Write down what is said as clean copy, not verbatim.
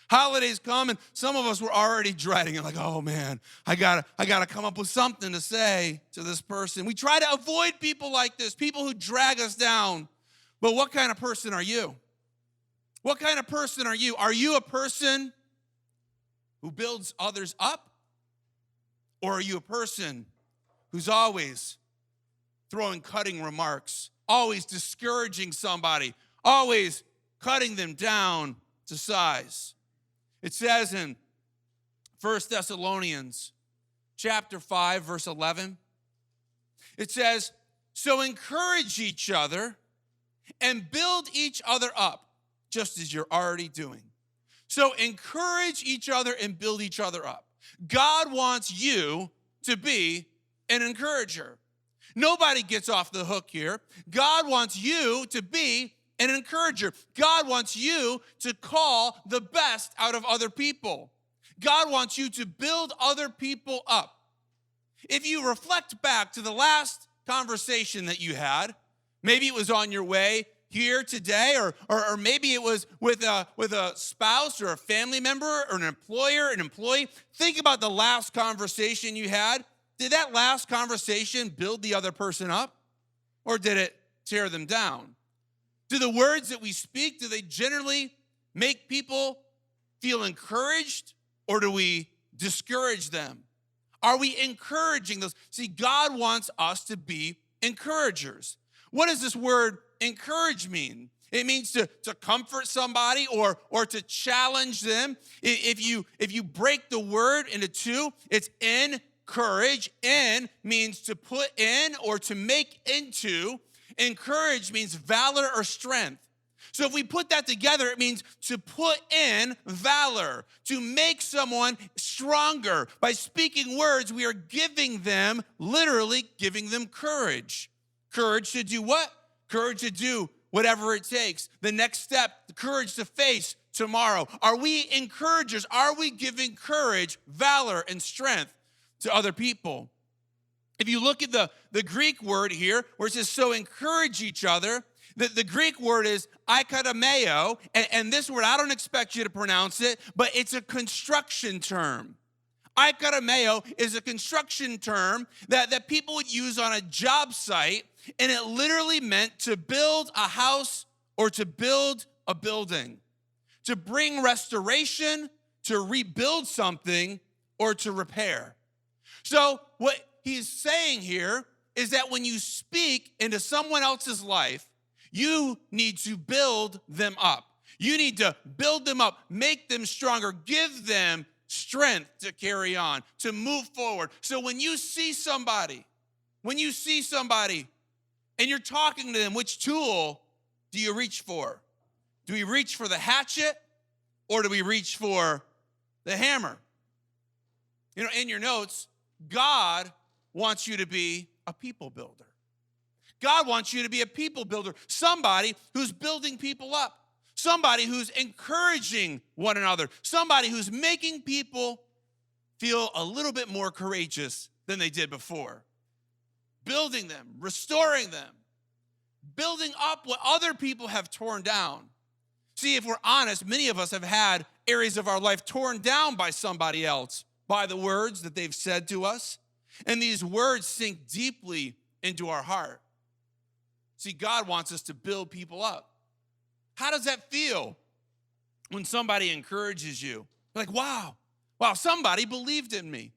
Holidays come, and some of us were already dreading it, like, oh man, I gotta come up with something to say to this person. We try to avoid people like this, people who drag us down. But what kind of person are you? What kind of person are you? Are you a person who builds others up? Or are you a person who's always throwing cutting remarks, always discouraging somebody, always cutting them down to size? It says in 1 Thessalonians chapter 5, verse 11, it says, so encourage each other and build each other up, just as you're already doing. So encourage each other and build each other up. God wants you to be an encourager. Nobody gets off the hook here. God wants you to be an encourager. God wants you to call the best out of other people. God wants you to build other people up. If you reflect back to the last conversation that you had, maybe it was on your way here today, or maybe it was with a spouse or a family member or an employer, an employee. Think about the last conversation you had. Did that last conversation build the other person up, or did it tear them down? Do the words that we speak, do they generally make people feel encouraged, or do we discourage them? Are we encouraging those? See, God wants us to be encouragers. What does this word encourage mean? It means to comfort somebody or to challenge them. If you break the word into two, it's encourage. En means to put in or to make into. Encourage means valor or strength. So if we put that together, it means to put in valor, to make someone stronger. By speaking words, we are giving them, literally giving them courage. Courage to do what? Courage to do whatever it takes. The next step, the courage to face tomorrow. Are we encouragers? Are we giving courage, valor, and strength to other people? If you look at the Greek word here, where it says, so encourage each other, the Greek word is ikatameo, and this word, I don't expect you to pronounce it, but it's a construction term. Ikatameo is a construction term that people would use on a job site, and it literally meant to build a house or to build a building, to bring restoration, to rebuild something, or to repair. So what he's saying here is that when you speak into someone else's life, you need to build them up. You need to build them up, make them stronger, give them strength to carry on, to move forward. So when you see somebody and you're talking to them, which tool do you reach for? Do we reach for the hatchet or do we reach for the hammer? You know, in your notes, God wants you to be a people builder. God wants you to be a people builder, somebody who's building people up, somebody who's encouraging one another, somebody who's making people feel a little bit more courageous than they did before, building them, restoring them, building up what other people have torn down. See, if we're honest, many of us have had areas of our life torn down by somebody else, by the words that they've said to us, and these words sink deeply into our heart. See, God wants us to build people up. How does that feel when somebody encourages you? Like, wow, somebody believed in me.